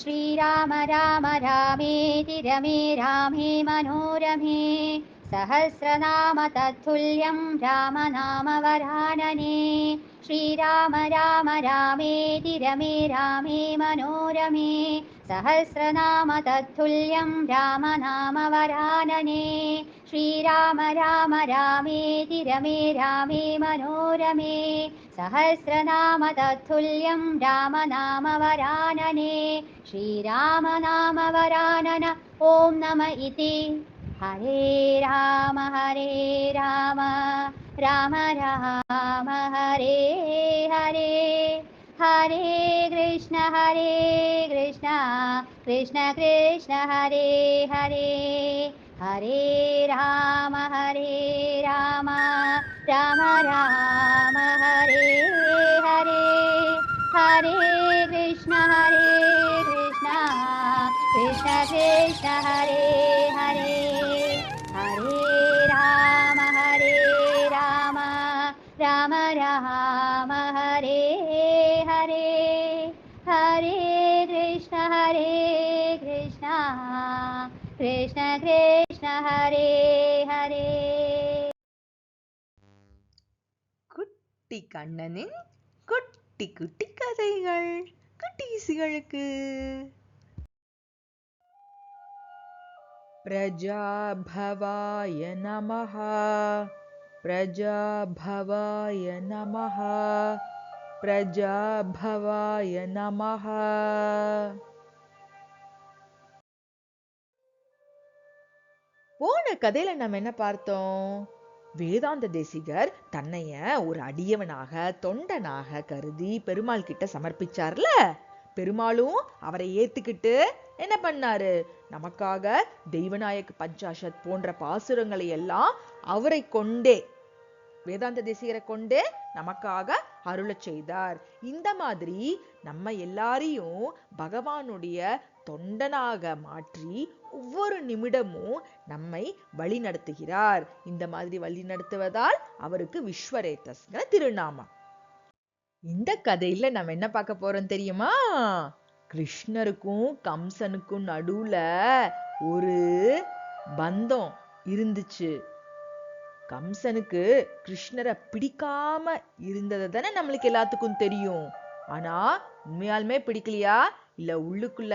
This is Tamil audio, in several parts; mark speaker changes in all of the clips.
Speaker 1: श्रीराम राम रामेति रमे रामे मनोरमे सहस्रनाम तत्तुल्यं रामनामवरानने श्रीराम राम रामेति रमे रामे मनोरमे सहस्रनाम तत्तुल्यं रामनामवरानने श्रीराम राम रामेति रमे रामे मनोरमे सहस्रनाम तत्तुल्यं रामनामवरानने श्रीरामनामवरानन ॐ नम इति हरे राम राम राम हरे हरे हरे कृष्ण कृष्ण कृष्ण हरे हरे हरे राम राम राम हरे हरे हरे कृष्ण कृष्ण कृष्ण हरे हरे हरे राम राम राम हरे हरे हरे कृष्ण कृष्ण कृष्ण हरे हरे
Speaker 2: குட்டி கண்ணனின் குட்டி குட்டி கதைகள் குட்டீசுகளுக்கு. பிரஜாபவாய நமஹ பிரஜாபவாய நமஹ பிரஜாபவாய நமஹ. போன கதையில நம்ம என்ன பார்த்தோம்? வேதாந்த தேசிகர் தன்னைய ஒரு அடியவனாக தொண்டனாக கருதி பெருமாள் கிட்ட சமர்ப்பிச்சார்ல. பெருமாளும் அவரை ஏத்துக்கிட்டு என்ன பண்ணாரு? நமக்காக தெய்வநாயக பஞ்சாஷத் போன்ற பாசுரங்களை எல்லாம் அவரை கொண்டே, வேதாந்த தேசிகரை கொண்டே நமக்காக அருளச் செய்தார். இந்த மாதிரி நம்ம எல்லாரையும் பகவானுடைய தொண்டனாக மாற்றி ஒவ்வொரு நிமிடமும் நம்மை வழி நடத்துகிறார். இந்த மாதிரி வழி நடத்துவதால் அவருக்கு விஸ்வரேதஸ்ங்கிற திருநாமம். இந்த கதையில நம்ம என்ன பார்க்க போறோம் தெரியுமா? கிருஷ்ணருக்கும் கம்சனுக்கும் நடுவுல ஒரு பந்தம் இருந்துச்சு. கம்சனுக்கு கிருஷ்ணரை பிடிக்காம இருந்தது தானே நம்மளுக்கு எல்லாத்துக்கும் தெரியும். ஆனா உண்மையாலுமே பிடிக்கலையா, இல்ல உள்ளுக்குள்ள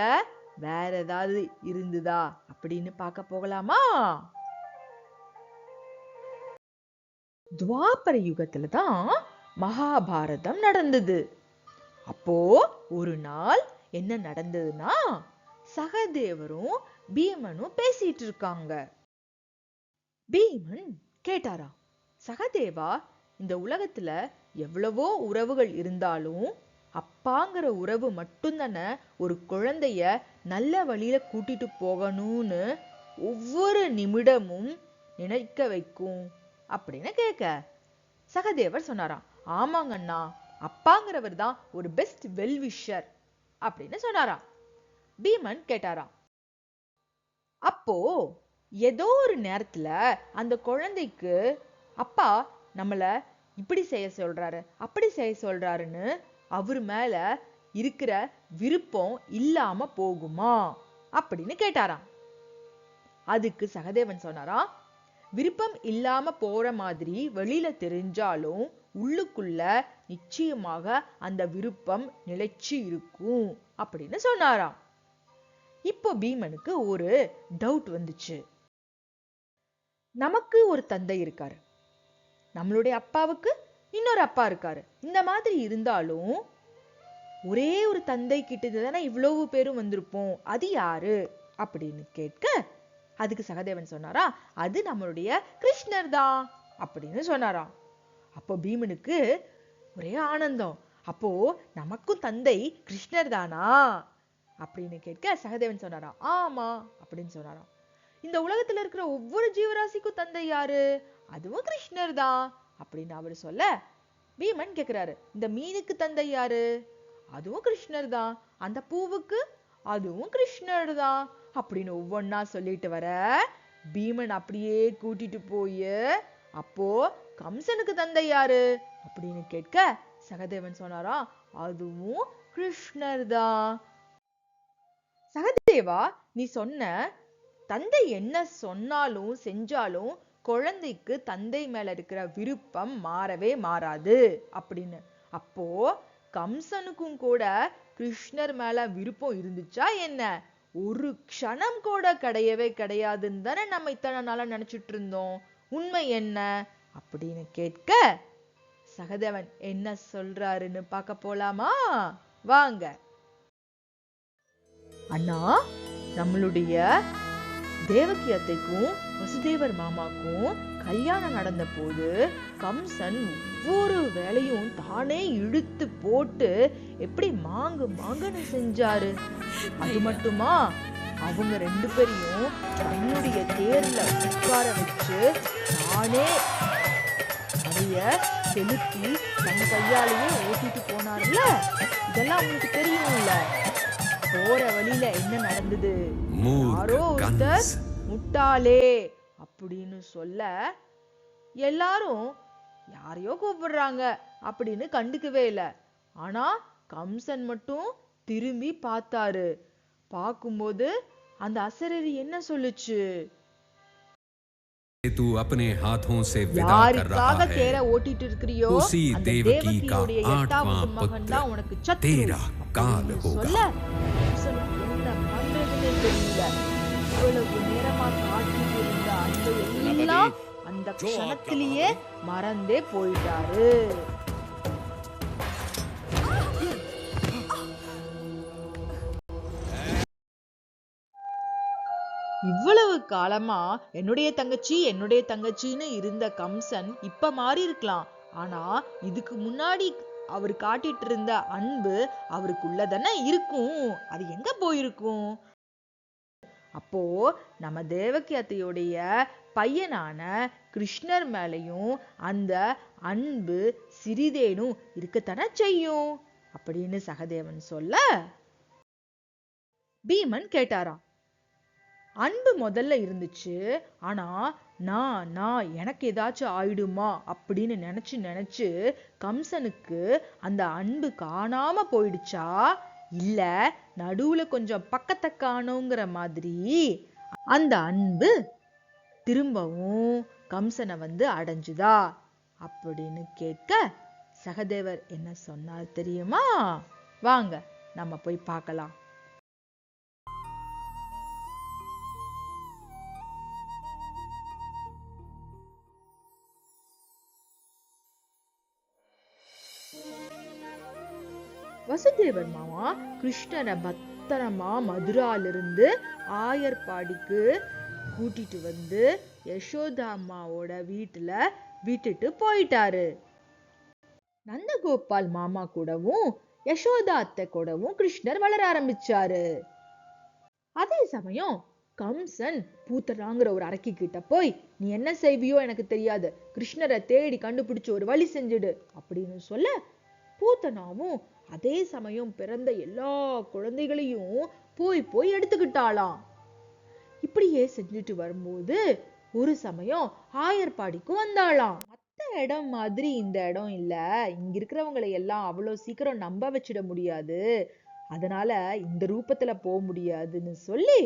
Speaker 2: வேற ஏதாவது இருந்துதா அப்படின்னு பார்க்க போகலாமா? துவாபர யுகத்துல தான் மகாபாரதம் நடந்தது. அப்போ ஒரு நாள் என்ன நடந்ததுன்னா, சகதேவரும் பீமனும் பேசிட்டு இருக்காங்க. பீமன் கேட்டாரா, சகதேவா, இந்த உலகத்துல எவ்வளவோ உறவுகள் இருந்தாலும் அப்பாங்கிற உறவு மட்டும்தானே ஒரு குழந்தைய நல்ல வழியில கூட்டிட்டு போகணும்னு ஒவ்வொரு நிமிடமும் நினைக்க வைக்கும் அப்படின்னு கேட்க, சகதேவர் சொன்னாராம், ஆமாங்கண்ணா, அப்பாங்கிறவர் தான் ஒரு பெஸ்ட் வெல்விஷர் அப்படின்னு சொன்னாராம். பீமன் கேட்டாராம், அப்போ ஏதோ ஒரு நேரத்துல அந்த குழந்தைக்கு அப்பா நம்மள இப்படி செய்ய சொல்றாரு அப்படி செய்ய சொல்றாருன்னு அவர் மேல இருக்கிற விருப்பம் இல்லாம போகுமா அப்படின்னு கேட்டாராம். அதுக்கு சகதேவன் சொன்னாராம், விருப்பம் இல்லாம போற மாதிரி வெளியில தெரிஞ்சாலும் உள்ளுக்குள்ள நிச்சயமாக அந்த விருப்பம் நிலைச்சு இருக்கும் அப்படின்னு சொன்னாராம். இப்போ பீமனுக்கு ஒரு டவுட் வந்துச்சு. நமக்கு ஒரு தந்தை இருக்காரு, நம்மளுடைய அப்பாவுக்கு இன்னொரு அப்பா இருக்காரு. இந்த மாதிரி இருந்தாலும் ஒரே ஒரு தந்தை கிட்ட தானே இவ்வளவு பேரும் வந்திருப்போம், அது யாரு அப்படின்னு கேட்க, அதுக்கு சகதேவன் சொன்னாரா, அது நம்மளுடைய கிருஷ்ணர் தான் அப்படின்னு சொன்னாராம். அப்போ பீமனுக்கு ஒரே ஆனந்தம். அப்போ நமக்கும் தந்தை கிருஷ்ணர் தானா அப்படின்னு கேட்க, சகதேவன் சொன்னாராம், ஆமா அப்படின்னு சொன்னாராம். இந்த உலகத்துல இருக்கிற ஒவ்வொரு ஜீவராசிக்கும் தந்தை யாரு? அதுவும் கிருஷ்ணர் தான் அப்படின்னு அவர் சொல்ல, பீமன் கேக்குறாரு, இந்த மீனுக்கு தந்தை யாரு? அதுவும் கிருஷ்ணர் தான். அந்த பூவுக்கு? அதுவும் கிருஷ்ணர் தான் அப்படின்னு ஒவ்வொன்னா சொல்லிட்டு வர, பீமன் அப்படியே கூட்டிட்டு போய், அப்போ கம்சனுக்கு தந்தை யாரு அப்படின்னு கேட்க, சகதேவன் சொன்னாராம், அதுவும் கிருஷ்ணர் தான். சகதேவா, நீ சொன்ன தந்தை என்ன சொன்னாலும் செஞ்சாலும் குழந்தைக்கு தந்தை மேல இருக்கிற விருப்பம் மாறவே மாறாது அப்படின்னு. அப்போ கம்சனுக்கும் கூட கிருஷ்ணர் மேல விருப்பம் இருந்துச்சா என்ன? ஒரு க்ஷணம் கூட கிடையவே கிடையாதுன்னு தானே நம்ம இத்தனை நாளா நினைச்சிட்டு இருந்தோம். உண்மை என்ன அப்படின்னு கேட்க சகதேவன் என்ன சொல்றாருன்னு பார்க்க போலாமா? வாங்க. அண்ணா, நம்மளுடைய தேவகி அத்தைக்கும் வசுதேவர் மாமாக்கும் கல்யாணம் நடந்த போது கம்சன் ஒவ்வொரு வேலையும் தானே இழுத்து போட்டு எப்படி மாங்குன்னு செஞ்சாரு. அது மட்டுமா, அவங்க 2 பேரையும் தன்னுடைய தேர்ல உட்கார வச்சு தானே அதைய செலுத்தி தன் கையாலேயே ஓட்டிட்டு போனார்ல. இதெல்லாம் உங்களுக்கு தெரியும்ல. போற வழியில என்ன நடந்தது? யாரோ ஒருத்தர் முட்டாளே அப்படின்னு சொல்ல எல்லாரும் யாரையோ கூப்பிடுறாங்க அப்படின்னு கண்டுக்கவே இல்ல. ஆனா கம்சன் மட்டும் திரும்பி பார்த்தாரு. பார்க்கும்போது அந்த அசரீரி என்ன சொல்லுச்சு?
Speaker 3: तू अपने हाथों से विदा कर रहा
Speaker 2: யாருக்காக
Speaker 3: है,
Speaker 2: தேரை ஓட்டிட்டு இருக்கிறியோ
Speaker 3: उसी
Speaker 2: அந்த
Speaker 3: देवकी का
Speaker 2: தேவகியுடைய 8வது
Speaker 3: 8वां
Speaker 2: மகன் தான்
Speaker 3: पुत्र
Speaker 2: உனக்கு சத்ரு
Speaker 3: तेरा काल
Speaker 2: அப்படின்னு
Speaker 3: होगा।
Speaker 2: சொல்ல கம்சனுக்கு என்ன பண்றதுன்னே தெரியல. இவ்வளவு நேரமா காட்டிட்டு இருந்த அன்பை எல்லாம் அந்த க்ஷணத்திலேயே மறந்தே போயிட்டாரு. இவ்வளவு காலமா என்னுடைய தங்கச்சின்னு இருந்த கம்சன் இப்ப மாறி இருக்கலாம். ஆனா இதுக்கு முன்னாடி அவர் காட்டிட்டு இருந்த அன்பு அவருக்குள்ளதானே இருக்கும். அது எங்க போயிருக்கும்? அப்போ நம்ம தேவகி அத்தையுடைய பையனான கிருஷ்ணர் மேலையும் அந்த அன்பு சிறிதேனும் இருக்கத்தானே செய்யும் அப்படின்னு சகதேவன் சொல்ல பீமன் கேட்டாராம். அன்பு முதல்ல இருந்துச்சு, ஆனா நான் எனக்கு ஏதாச்சும் ஆயிடுமா அப்படின்னு நினைச்சு கம்சனுக்கு அந்த அன்பு காணாம போயிடுச்சா, இல்ல நடுவுல கொஞ்சம் பக்கத்தை காணோங்கிற மாதிரி அந்த அன்பு திரும்பவும் கம்சனை அடைஞ்சுதா அப்படின்னு கேட்க சகதேவர் என்ன சொன்னார் தெரியுமா? வாங்க நம்ம போய் பார்க்கலாம். வசுதேவர் மாமா கிருஷ்ணரை பத்திரமா மதுராலிருந்து ஆயர்பாடிக்கு கூட்டிட்டு வந்து யசோதா அம்மாவோட வீட்டுல விட்டுட்டு போயிட்டாரு. நந்தகோபால் மாமா கூடவும் யசோதா அத்தை கூடவும் கிருஷ்ணர் வளர ஆரம்பிச்சாரு. அதே சமயம் கம்சன் பூத்தனாங்கிற ஒரு அரக்கி கிட்ட போய், நீ என்ன செய்வியோ எனக்கு தெரியாது, கிருஷ்ணரை தேடி கண்டுபிடிச்சு ஒரு வழி செஞ்சுடு அப்படின்னு சொல்ல பூத்தனாவும் அதே சமயம் பிறந்த எல்லா குழந்தைகளையும் போய் எடுத்துக்கிட்டாளாம். இப்படியே செஞ்சுட்டு வரும்போது ஒரு சமயம் ஆயர்பாடிக்கு வந்தாளாம். மத்த இடம் மாதிரி இந்த இடம் இல்ல, இங்க இருக்கிறவங்களை எல்லாம் அவ்வளவு சீக்கிரம் நம்ப வச்சிட முடியாது, அதனால இந்த ரூபத்துல போக முடியாதுன்னு சொல்லி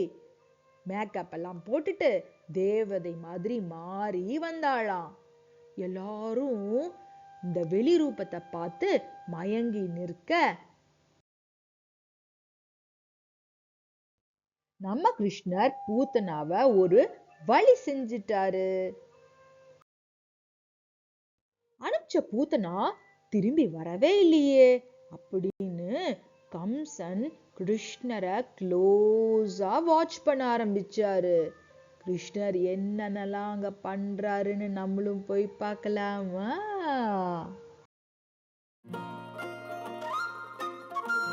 Speaker 2: மேக்கப் எல்லாம் போட்டுட்டு தேவதை மாதிரி மாறி வந்தாளாம். எல்லாரும் இந்த வெளி ரூபத்தை பார்த்து மயங்கி நிற்க நம்ம கிருஷ்ணர் பூத்தனாவ ஒரு வழி செஞ்சிட்டாரு. அனுப்பிச்ச பூத்தனா திரும்பி வரவே இல்லையே அப்படின்னு கம்சன் கிருஷ்ணரை க்ளோஸா வாட்ச் பண்ண ஆரம்பிச்சாரு. கிருஷ்ணர் என்னென்னலாம் அங்க பண்றாருன்னு நம்மளும் போய் பார்க்கலாமா?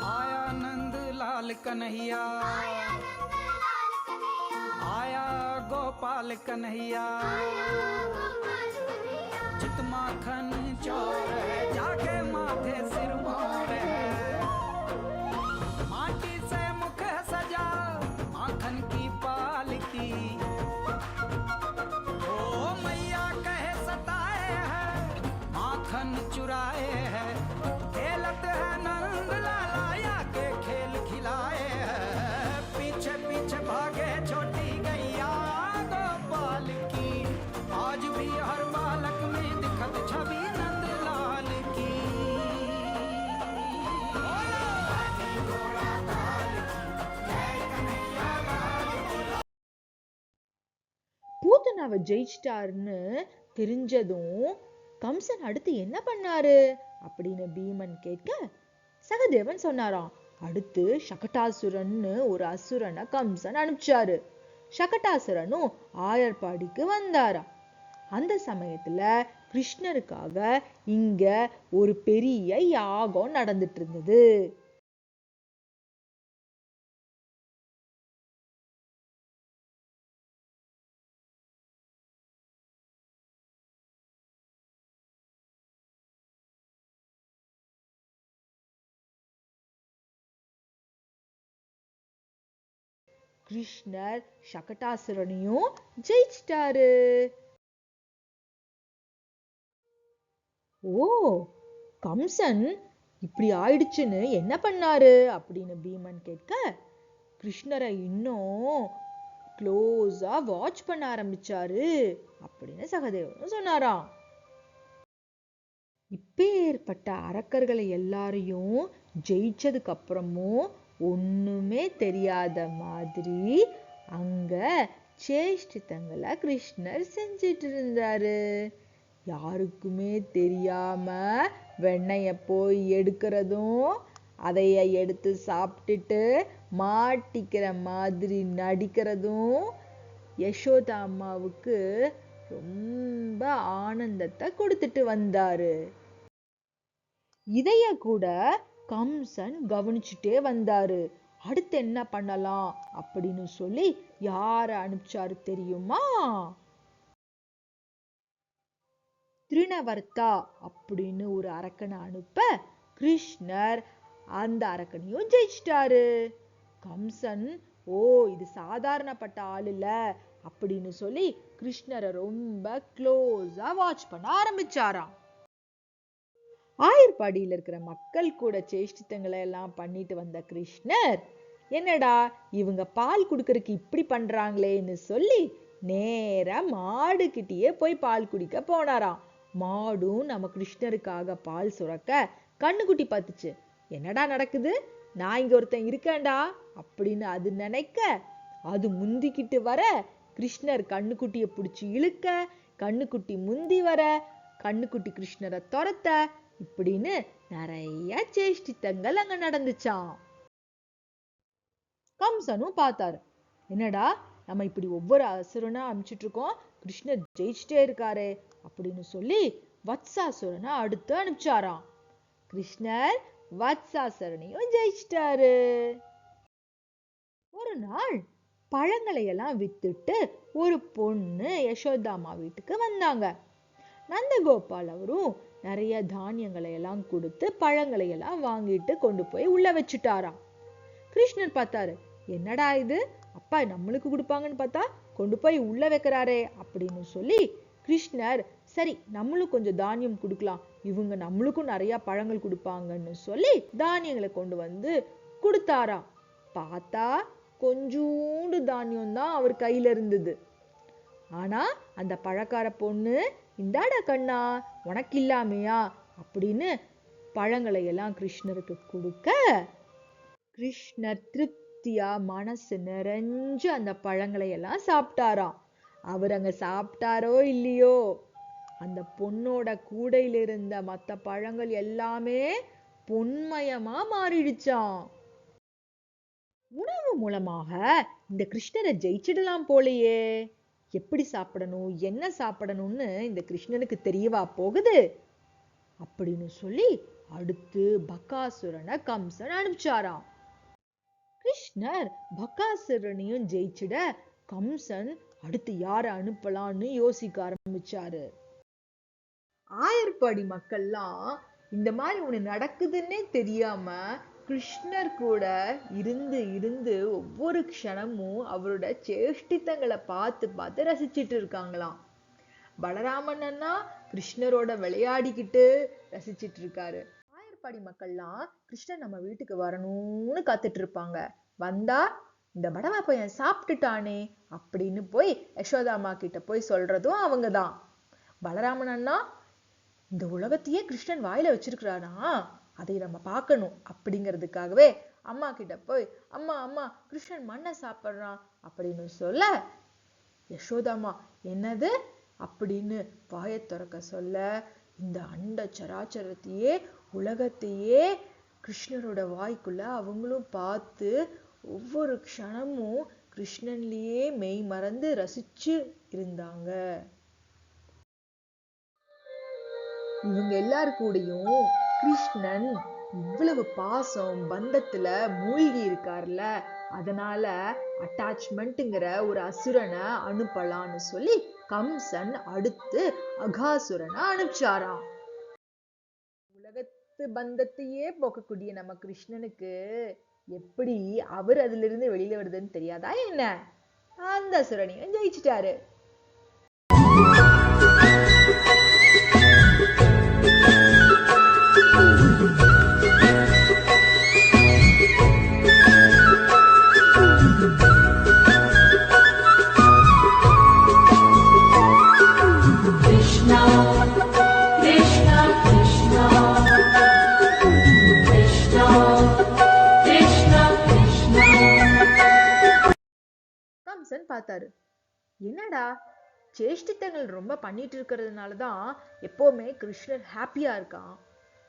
Speaker 4: आया नंद लाल कन्हैया, आया गोपाल कन्हैया, चित माखन चोर है, जाके माथे सिर मोर है, माटी से मुख सजा माखन की पालकी, ओ मैया कहे सताए है माखन चुराए है, खेलत है नंद लाला या के खेल खिलाए है, पीछे
Speaker 2: கம்சன் அவ ஜெயிச்சிட்டாருன்னு தெரிஞ்சதும் கம்சன் அடுத்து என்ன பண்ணாரு அப்படின்னு பீமன் கேட்க சகதேவன் சொன்னாராம், அடுத்து சகடாசுரன்னு ஒரு அசுரனை கம்சன் அனுப்பிச்சாரு. சகடாசுரனும் ஆயர்பாடிக்கு வந்தாராம். அந்த சமயத்துல கிருஷ்ணருக்காக இங்க ஒரு பெரிய யாகம் நடந்துட்டு இருந்தது. கிருஷ்ணர் சகடாசுரனையும் ஜெயிச்சிட்டாரு. ஓ, கம்சன் இப்படி ஆயிடுச்சுன்னு என்ன பண்ணாரு அப்படின்னு பீமன் கேட்க கிருஷ்ணரை இன்னும் க்ளோஸா வாட்ச் பண்ண ஆரம்பிச்சாரு அப்படின்னு சகதேவன் சொன்னாராம். இப்பேற்பட்ட அரக்கர்களை எல்லாரையும் ஜெயிச்சதுக்கு அப்புறமும் ஒண்ணுமே தெரியாத மாதிரி அங்க சேஷ்டித்தங்களை கிருஷ்ணர் செஞ்சிட்டு இருந்தாரு. யாருக்குமே தெரியாம வெண்ணெய போய் எடுக்கிறதும் அதைய எடுத்து சாப்பிட்டுட்டு மாட்டிக்கிற மாதிரி நடிக்கிறதும் யசோதா அம்மாவுக்கு ரொம்ப ஆனந்தத்தை கொடுத்துட்டு வந்தாரு. இதைய கூட கம்சன் கவனிச்சுட்டே வந்தாரு. அடுத்து என்ன பண்ணலாம் அப்படின்னு சொல்லி யார அனுப்பிச்சாரு தெரியுமா? திருணவர்த்தா அப்படின்னு ஒரு அரக்கனை அனுப்ப கிருஷ்ணர் அந்த அரக்கனையும் ஜெயிச்சிட்டாரு. கம்சன் ஓ, இது சாதாரணப்பட்ட ஆள் இல்ல அப்படின்னு சொல்லி கிருஷ்ணரை ரொம்ப க்ளோஸா வாட்ச் பண்ண ஆரம்பிச்சாராம். ஆயர்பாடியில் இருக்கிற மக்கள் கூட சேஷ்டித்தங்களை எல்லாம் பண்ணிட்டு வந்த கிருஷ்ணர் என்னடா இவங்க பால் குடுக்கறதுக்கு இப்படி பண்றாங்களேன்னு சொல்லி நேரா மாடு கிட்டயே போய் பால் குடிக்க போனாராம். மாடும் நம்ம கிருஷ்ணருக்காக பால் சுரக்க கண்ணுக்குட்டி பார்த்துச்சு. என்னடா நடக்குது, நான் இங்க ஒருத்தன் இருக்கேன்டா அப்படின்னு அது நினைக்க அது முந்திக்கிட்டு வர கிருஷ்ணர் கண்ணுக்குட்டிய பிடிச்சி இழுக்க கண்ணுக்குட்டி முந்தி வர கண்ணுக்குட்டி கிருஷ்ணரை துரத்த இப்படின்னு நிறைய சேஷ்டித்தங்கள் அங்க நடந்துச்சாம். கம்சனும் பார்த்தாரு, என்னடா நம்ம இப்படி ஒவ்வொரு அசுரனா அனுப்பிச்சிட்டு இருக்கோம், கிருஷ்ணர் ஜெயிச்சுட்டே இருக்காரு அப்படின்னு சொல்லி வத்சாசுரனை அடுத்து அனுப்பிச்சாராம். கிருஷ்ணர் வத்சாசுரனையும் ஜெயிச்சிட்டாரு. ஒரு நாள் பழங்களை எல்லாம் வித்துட்டு ஒரு பொண்ணு யசோதாமா வீட்டுக்கு வந்தாங்க. நந்தகோபால் அவரும் நிறைய தானியங்களை எல்லாம் கொடுத்து பழங்களை எல்லாம் வாங்கிட்டு கொண்டு போய் உள்ள வச்சுட்டாராம். கிருஷ்ணர் பார்த்தாரு, என்னடா இது, அப்பா நம்மளுக்கு கொடுப்பாங்கன்னு பார்த்தா கொண்டு போய் உள்ள வைக்கிறாரே அப்படின்னு சொல்லி கிருஷ்ணர் சரி நம்மளும் கொஞ்சம் தானியம் கொடுக்கலாம், இவங்க நம்மளுக்கும் நிறைய பழங்கள் கொடுப்பாங்கன்னு சொல்லி தானியங்களை கொண்டு வந்து கொடுத்தாராம். பார்த்தா கொஞ்சூண்டு தானியம் தான் அவர் கையில இருந்தது. ஆனா அந்த பழக்கார பொண்ணு, இந்தாடா கண்ணா உனக்கு இல்லாமையா அப்படின்னு பழங்களை எல்லாம் கிருஷ்ணருக்கு கொடுக்க கிருஷ்ணர் திருப்தியா மனசு நிறைஞ்சு அந்த பழங்களை எல்லாம் சாப்பிட்டாராம். அவர் அங்க சாப்பிட்டாரோ இல்லையோ, அந்த பொண்ணோட கூடையில இருந்த மத்த பழங்கள் எல்லாமே பொன்மயமா மாறிடுச்சாம். உணவு மூலமாக இந்த கிருஷ்ணரை ஜெயிச்சிடலாம் போலையே, எப்படி சாப்பிடணும் என்ன சாப்பிடணும்னு இந்த கிருஷ்ணனுக்கு தெரியவா போகுது அப்படின்னு சொல்லி அடுத்து பகாசுரனை கம்சன் அனுப்பிச்சாராம். கிருஷ்ணர் பகாசுரனையும் ஜெயிச்சிட கம்சன் அடுத்து யார அனுப்பலான்னு யோசிக்க ஆரம்பிச்சாரு. ஆயர்பாடி மக்கள்லாம் இந்த மாதிரி ஒண்ணு நடக்குதுன்னே தெரியாம கிருஷ்ணர் கூட இருந்து இருந்து ஒவ்வொரு க்ஷணமும் அவரோட சேஷ்டித்தங்களை பார்த்து பார்த்து ரசிச்சிட்டு இருக்காங்களாம். பலராமன் அண்ணா கிருஷ்ணரோட விளையாடிக்கிட்டு ரசிச்சிட்டு இருக்காரு. ஆயர்பாடி மக்கள்லாம் கிருஷ்ணர் நம்ம வீட்டுக்கு வரணும்னு காத்துட்டு இருப்பாங்க. வந்தா இந்த படவா பையன் சாப்பிட்டுட்டானே அப்படின்னு போய் யசோதாமா கிட்ட போய் சொல்றதும் அவங்கதான். பலராமன் அண்ணா இந்த உலகத்தையே கிருஷ்ணன் வாயில வச்சிருக்கிறானா, அதை நம்ம பார்க்கணும் அப்படிங்கிறதுக்காகவே அம்மா கிட்ட போய் அம்மா அம்மா கிருஷ்ணன் மண்ணை சாப்பிட்றான் அப்படின்னு சொல்ல யசோதாமா என்னது அப்படின்னு வாயை திறக்க சொல்ல, இந்த அண்ட சராச்சரத்தையே உலகத்தையே கிருஷ்ணரோட வாய்க்குள்ள அவங்களும் பார்த்து ஒவ்வொரு க்ஷணமும் கிருஷ்ணன்லயே மெய் மறந்து ரசிச்சு இருந்தாங்க. இவங்க எல்லாரு கூடயும் கிருஷ்ணன் இவ்வளவு பாசம் பந்தத்துல மூழ்கி இருக்கார்ல, அதனால அட்டாச்மெண்ட்ங்கிற ஒரு அசுரனை அனுப்பலான்னு சொல்லி கம்சன் அடுத்து அகாசுரனை அனுப்பிச்சாராம். உலகத்து பந்தத்தையே போக்கக்கூடிய நம்ம கிருஷ்ணனுக்கு எப்படி அவர் அதுல இருந்து வெளியில வருதுன்னு தெரியாதா என்ன? அந்த அசுரனையும் ஜெயிச்சிட்டாரு. கம்சன் பார்த்தாரு, என்னடா சேஷ்டித்தங்கள் ரொம்ப பண்ணிட்டு இருக்கிறதுனாலதான் எப்பவுமே கிருஷ்ணர் ஹாப்பியா இருக்கான்,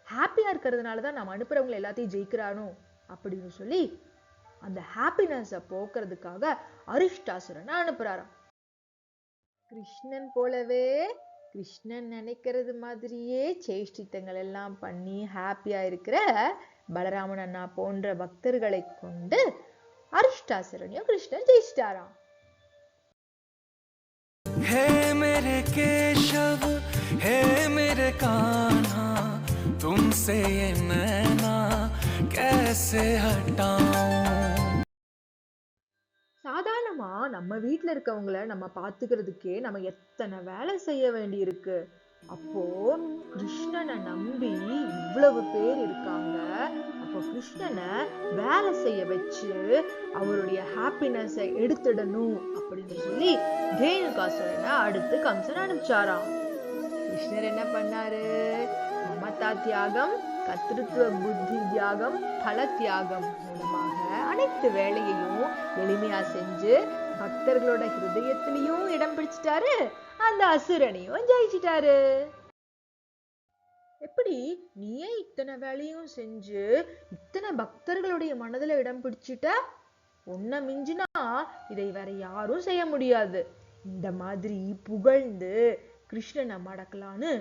Speaker 2: ஹாப்பியா இருக்கிறதுனாலதான் நம்ம அனுப்புறவங்களை எல்லாத்தையும் ஜெயிக்கிறானோ அப்படின்னு சொல்லி அந்த ஹாப்பினஸ போக்குறதுக்காக அரிஷ்டாசுரனை அனுப்புறாராம். கிருஷ்ணன் போலவே கிருஷ்ணன் நினைக்கிறது மாதிரியே சேஷ்டித்தங்கள் எல்லாம் பண்ணி ஹாப்பியா இருக்கிற பலராமன் அண்ணா போன்ற பக்தர்களை கொண்டு அரிஷ்டாசுரனையும் கிருஷ்ணன் ஜெயிச்சிட்டாராம்.
Speaker 4: हे मेरे केशव हे मेरे कान्हा तुमसे ये नैना कैसे हटाऊं.
Speaker 2: சாதாரணமா நம்ம வீட்டுல இருக்கவங்களை நம்ம பாத்துக்கிறதுக்கே நம்ம எத்தனை வேலை செய்ய வேண்டி இருக்கு. அப்போ கிருஷ்ணனை நம்பி இவ்வளவு பேர் இருக்காங்க. அப்போ கிருஷ்ணனை வேலை செய்ய வச்சு அவருடைய ஹாப்பினஸை எடுத்துடணும் அப்படின்னு சொல்லி தேனுகாசுரனை அடுத்து கம்சன் அனுப்பிச்சாராம். கிருஷ்ணர் என்ன பண்ணாரு? மமதா தியாகம், கர்த்திருவ புத்தி தியாகம், பல தியாகம் மூலமாக அனைத்து வேலையையும் எளிமையா செஞ்சு பக்தர்களோட ஹிருதயத்திலையும் இடம் பிடிச்சிட்டாரு, அந்த அசுரனையும் ஜெயிச்சிட்டாரு. எப்படி நீயே இத்தனை வேலையும் செஞ்சு இத்தனை பக்தர்களுடைய மனதுல இடம் பிடிச்சிட்ட? உன்னை மிஞ்சினா இதை வேற யாரும் செய்ய முடியாது. இந்த மாதிரி புகழ்ந்து கிருஷ்ணனை மடக்கலான்னு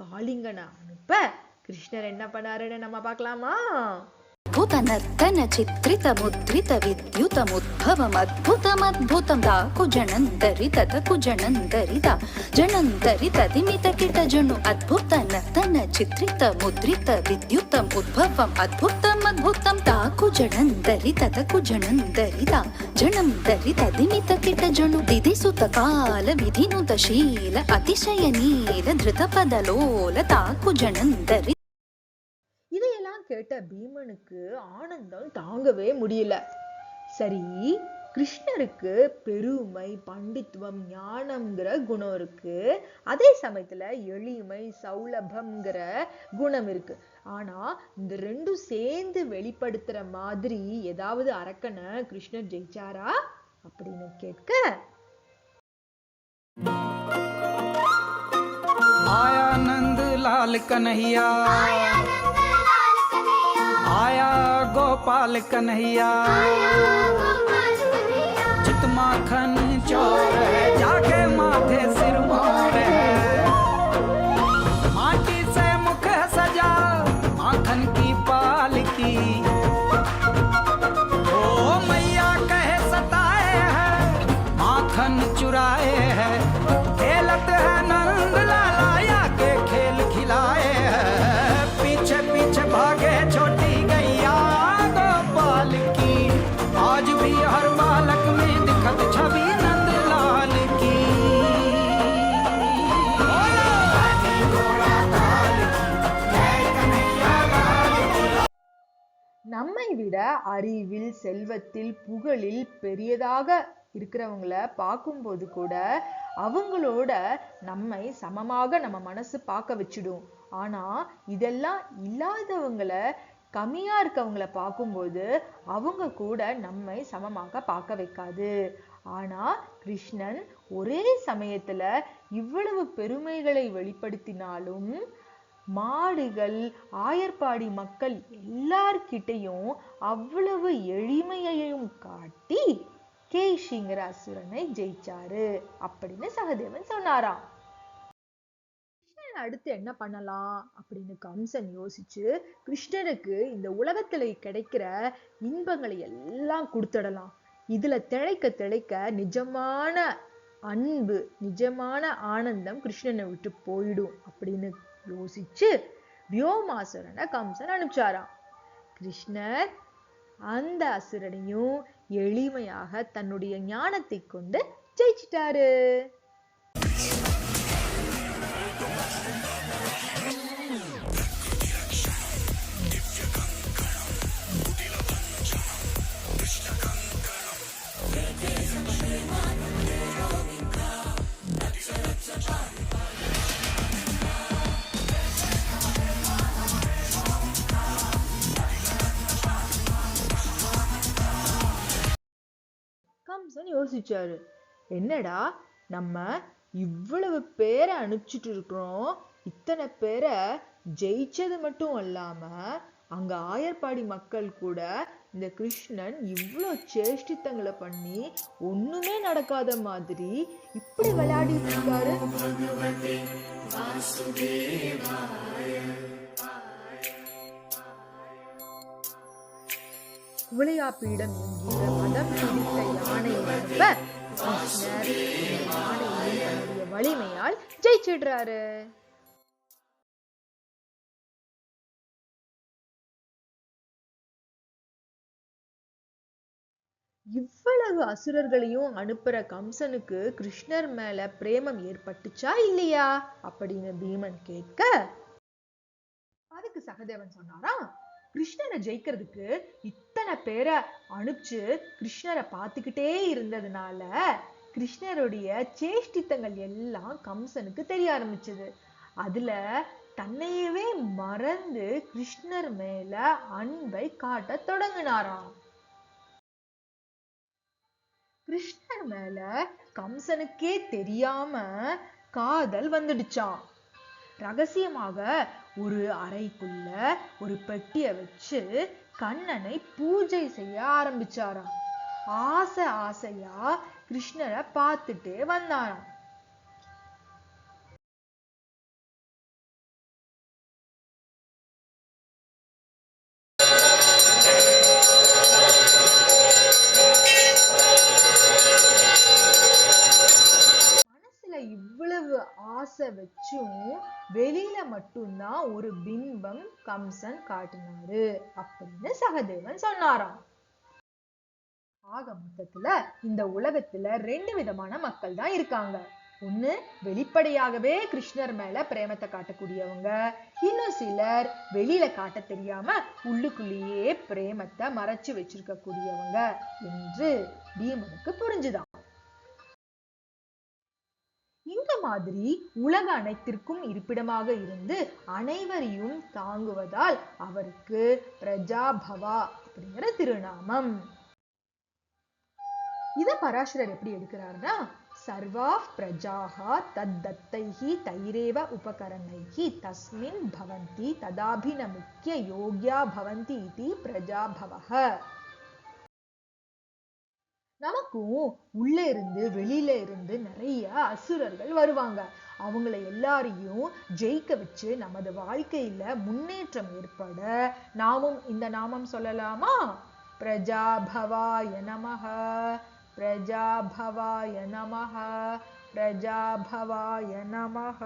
Speaker 2: காளிங்கனை அனுப்ப கிருஷ்ணர் என்ன பண்ணாருன்னு நம்ம பார்க்கலாமா?
Speaker 5: भूतनर्तन चित्रित मुद्रित विद्युतमुद्भवमद्भुतमद्भुतं दाकुजनन्दरि तदकुजनन्दरिदा जनन्दरि तदिमित किटजनु अद्भुत नर्तन चित्रित मुद्रित विद्युतम् उद्भवम् अद्भुतमद्भुतं दाकुजनन्दरि तदकुजनन्दरिदा जनन्दरि तदिमित किटजनु दिदिसुतकाल विधिनुतशील अतिशयनील धृतपदलोल ताकुजनन्दरि.
Speaker 2: இதையெல்லாம் கேட்ட பீமனுக்கு ஆனந்தம் தாங்கவே முடியல. சரி, கிருஷ்ணருக்கு பெருமை, பண்டித்துவம், ஞானம்ங்கிற குணம் இருக்கு, அதே சமயத்துல எளிமை, சௌலபம்ங்கிற குணம் இருக்கு. ஆனா இந்த ரெண்டும் சேர்ந்து வெளிப்படுத்துற மாதிரி ஏதாவது அரக்கனை கிருஷ்ணர் ஜெயிச்சாரா அப்படின்னு கேட்க,
Speaker 4: आया नंद लाल कन्हैया, आया गोपाल कन्हैया, चित माखन चोर है जाके माथे सिर मोर है, माटी से मुख सजा माखन की पालकी, ओ मैया कहे सताए है माखन चुराए है, खेलत है नंद लाला या के खेल खिलाए है, पीछे पीछे भागे छोटी गैया गोपाल की, आज भी हर बालक में दिखत छवि नंद लाल की।
Speaker 2: நம்மை விட அறிவில், செல்வத்தில், புகழில் பெரியதாக இருக்கிறவங்கள பார்க்கும்போது கூட அவங்களோட நம்மை சமமாக நம்ம மனசு பார்க்க வச்சிடும். ஆனா இதெல்லாம் இல்லாதவங்கள, கம்மியா இருக்கவங்கள பார்க்கும்போது அவங்க கூட நம்மை சமமாக பார்க்க வைக்காது. ஆனா கிருஷ்ணன் ஒரே சமயத்துல இவ்வளவு பெருமைகளை வெளிப்படுத்தினாலும் மாடுகள், ஆயர்பாடி மக்கள் எல்லார்கிட்டையும் அவ்வளவு எளிமையையும் காட்டி கேஷிங்கிற அசுரனை ஜெயிச்சாரு அப்படின்னு சகதேவன் சொன்னாராம். அடுத்து என்ன பண்ணலாம் அப்படின்னு கம்சன் யோசிச்சு, கிருஷ்ணனுக்கு இந்த உலகத்துல கிடைக்கிற இன்பங்களை எல்லாம் கொடுத்துடலாம், இதுல திளைக்க நிஜமான அன்பு, நிஜமான ஆனந்தம் கிருஷ்ணனை விட்டு போயிடும் அப்படின்னு யோசிச்சு வியோமாசுரனை கம்சன் அனுப்பிச்சாராம். கிருஷ்ணர் அந்த அசுரனையும் எளிமையாக தன்னுடைய ஞானத்தை கொண்டு ஜெயிச்சிட்டாரு. கம்சன் யோசிச்சாரு, என்னடா நம்ம இவ்வளவு பேரை அனுப்பிச்சிட்டு இருக்கிறோம், இத்தனை பேரை ஜெயிச்சது மட்டும் அல்லாம அங்க ஆயர்பாடி மக்கள் கூட இந்த கிருஷ்ணன் இவ்வளோ சேஷ்டித்தங்களை பண்ணி ஒண்ணுமே நடக்காத மாதிரி இப்படி விளையாடிட்டு இருக்காரு. குவளையாபீடம் என்கிற மதம் பிடித்த யானையை அனுப்ப கிருஷ்ணர் யானையை தன்னுடைய வலிமையால் ஜெயிச்சிடுறாரு. இவ்வளவு அசுரர்களையும் அனுப்புற கம்சனுக்கு கிருஷ்ணர் மேல பிரேமம் ஏற்பட்டுச்சா இல்லையா அப்படின்னு பீமன் கேட்க, அதுக்கு சகதேவன் சொன்னாராம், கிருஷ்ணரை ஜெயிக்கிறதுக்கு இத்தனை பேரை அனுப்பிச்சு கிருஷ்ணரை பார்த்துக்கிட்டே இருந்ததுனால கிருஷ்ணருடைய சேஷ்டித்தங்கள் எல்லாம் கம்சனுக்கு தெரிய ஆரம்பிச்சது. அதுல தன்னையவே மறந்து கிருஷ்ணர் மேல அன்பை காட்ட தொடங்கினாராம். கிருஷ்ணர் மேல கம்சனுக்கே தெரியாம காதல் வந்துடுச்சான். ரகசியமாக ஒரு அறைக்குள்ள ஒரு பெட்டிய வச்சு கண்ணனை பூஜை செய்ய ஆரம்பிச்சாராம். ஆசையா கிருஷ்ணரை பார்த்துட்டே வந்தாராம். இவ்வளவு ஆசை வச்சும் வெளியில மட்டும்தான் ஒரு பிம்பம் கம்சன் காட்டினாரு அப்படின்னு சகதேவன் சொன்னாராம். ஆக மொத்தத்துல இந்த உலகத்துல 2 விதமான மக்கள் தான் இருக்காங்க. ஒண்ணு வெளிப்படையாகவே கிருஷ்ணர் மேல பிரேமத்தை காட்டக்கூடியவங்க, இன்னும் சிலர் வெளியில காட்ட தெரியாம உள்ளுக்குள்ளேயே பிரேமத்தை மறைச்சு வச்சிருக்க கூடியவங்க என்று பீமனுக்கு புரிஞ்சுதான். இந்த மாதிரி உலக அனைத்திற்கும் இருப்பிடமாக இருந்து அனைவரையும் தாங்குவதால் அவருக்கு பிரஜாபவா அப்படிங்கிற திருநாமம். இத பராசரர் எப்படி எடுக்கிறாருன்னா, சர்வா பிரஜாஹா தத்தத்தைஹி தைரேவ உபகரணைஹி தஸ்மின் பவந்தி ததாபிநமுக்கிய யோக்யா பவந்தி இதி பிரஜாபவஹ. நமக்கும் உள்ள இருந்து வெளியில இருந்து நிறைய அசுரர்கள் வருவாங்க. அவங்கள எல்லாரையும் ஜெயிக்க வச்சு நமது வாழ்க்கையில முன்னேற்றம் ஏற்பட நாமும் இந்த நாமம் சொல்லலாமா? பிரஜாபவாய நமஹ, பிரஜாபவாய நமஹ, பிரஜாபவாய நமஹ.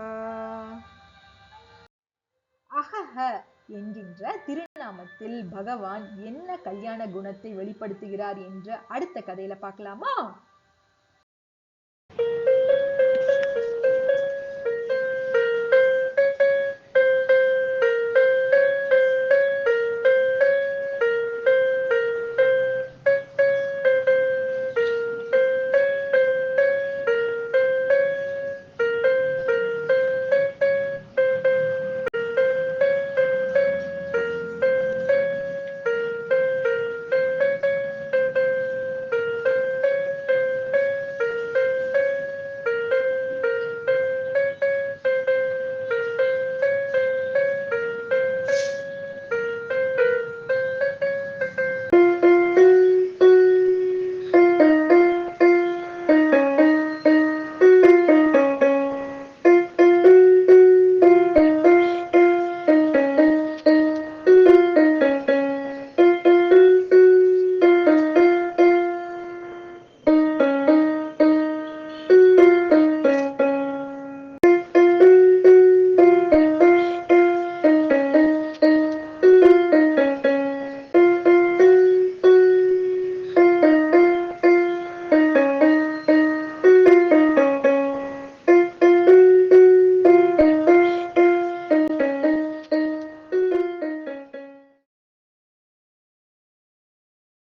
Speaker 2: அஹஹ என்கின்ற திருநாமத்தில் பகவான் என்ன கல்யாண குணத்தை வெளிப்படுத்துகிறார் என்று அடுத்த கதையில பார்க்கலாமா?